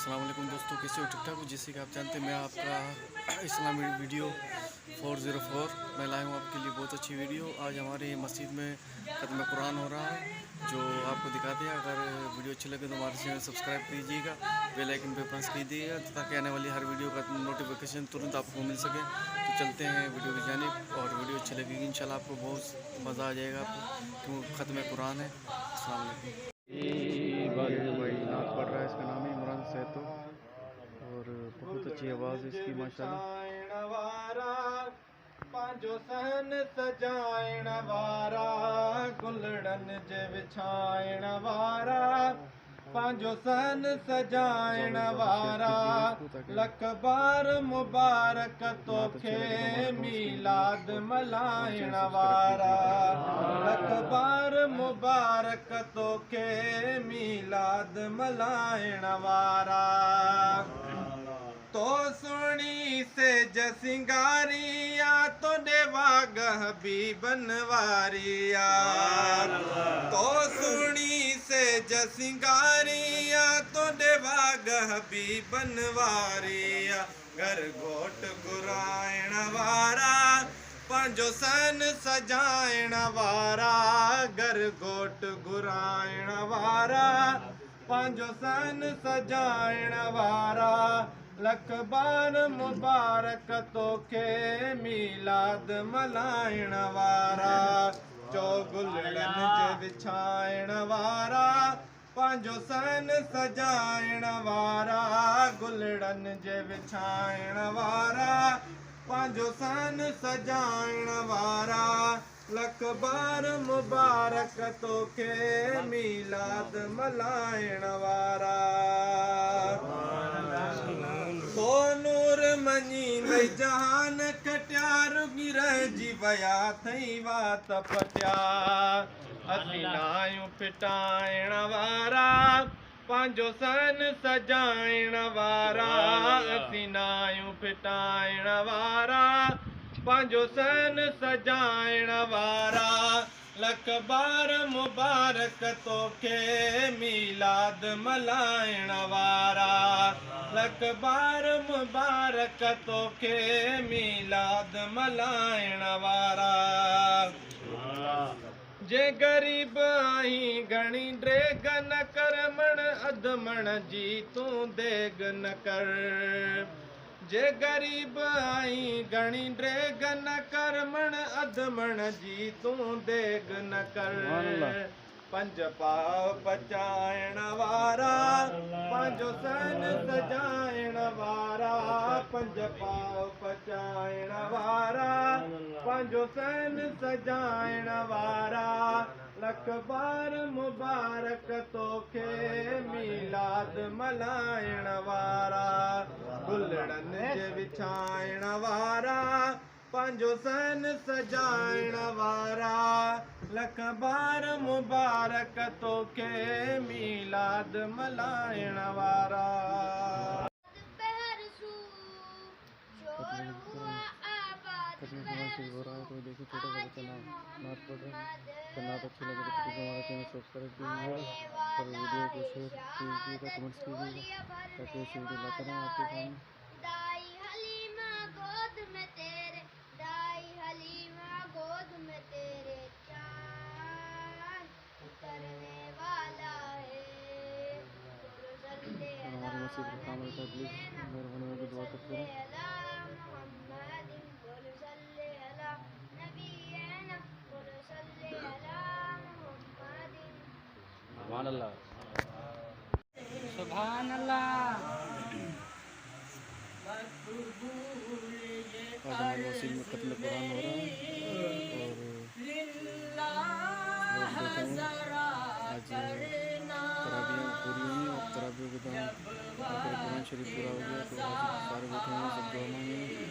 अस्सलाम वालेकुम दोस्तों, कैसे हो? ठीक ठाक हो? जैसे कि आप जानते हैं मैं आपका इस्लामी वीडियो 404 मैं लाया हूँ आपके लिए बहुत अच्छी वीडियो। आज हमारे मस्जिद में ख़त्म कुरान हो रहा है जो आपको दिखाते हैं। अगर वीडियो अच्छी लगे तो हमारे चैनल सब्सक्राइब कीजिएगा, बेल आइकन पे प्रेस कीजिएगा ताकि आने वाली हर वीडियो का नोटिफिकेशन तुरंत आपको मिल सके। तो चलते हैं वीडियो की जानिब, और वीडियो अच्छी लगेगी इंशाल्लाह आपको बहुत मज़ा आ जाएगा आपको, क्योंकि ख़त्म कुरान है। अस्सलाम वालेकुम। भाई नात पढ़ रहा है, इसका नाम है इमरान सैतो और बहुत अच्छी आवाज़ है इसकी माशाल्लाह। पांजो सहन सजाइण वारा गुलड़न जे विछाइण वारा, पांजो सहन सजाइण वारा लख बार मुबारक तोखे मीलाद मल्हाइण वारा, लख बार मुबारक तोखे मीलाद मल्हाइण वारा। तो सुणी से जसिंगारिया तो देवागह भी बनवारिया, तो सुणी से जसिंगारिया तो देवागह भी बनवारिया। घर घोट गुराइण वारा पांजो सन सजाइण वारा, घर घोट गुराइण वारा पांजो सन सजाइण वारा। लख बार मुबारक तोखे मीलाद मल्हाइण वारा, चौगुलड़न जे विछाइण वारा पांजो सन सजाइण वारा, गुलड़न जे विछाइण वारा पांजो सन सजाइण वारा। लख बार मुबारक तोखे मीलाद मल्हाइण वारा। तो नूर मञी वई जहान खटिया रुॻी रहिजी विया थई वात फटिया। असीं नायूं फिटाइण वारा पांजो सन सजाइण वारा, असीं नायूं फिटाइण वारा पांजो सन सजाइण वारा। लख बार मुबारक तोखे मीलाद मल्हाइण वारा, लख बार मुबारक तोखे मीलाद मल्हाइण वारा। जे गरीब आहीं घणी ड्रेग न कर, मण अधमण जी तूं देग न कर। जे गरीब आहीं घणी ड्रेग न कर, मण अधमण जी तूं देग न कर। पंज पाव पचाइण वारा पांजो सन सजाइण वारा, पंज पाव पचाइण वारा पांजो सन सजाइण वारा। लख बार मुबारक तोखे मीलाद मल्हाइण वारा, गुलड़न जे विछाइण वारा पांजो सन सजाइण वारा। लख बार मुबारक तोखे मीलाद मल्हाइण वारा। हो रहा है तो देखिए छोटा सा बच्चा नाच पढ़ रहा है। तो नाच अच्छी लगे तो हमारा चैनल सब्सक्राइब कीजिएगा और वीडियो को शेयर कीजिएगा, कमेंट्स कीजिएगा ताकि ऐसी वीडियो लाते रहें आपके सामने। दाई हलीमा गोद में तेरे, दाई हलीमा गोद में तेरे चांद उतरने वाला है। हमारे मस्जिद का काम रहता है, प्लीज़ मेहरबानी होगी दुआ करते रहें। सुभान अल्लाह, सुभान अल्लाह। आज हमारे मस्जिद में ख़त्म कुरान हो रहा है और लोग बैठे हुए हैं। आज तराबियाँ पूरी हुई और तराबियों के दौरान आखिर कुरान शरीफ पूरा हो गया तो आज सारे बैठे हुए सब दुआ मांगेंगे।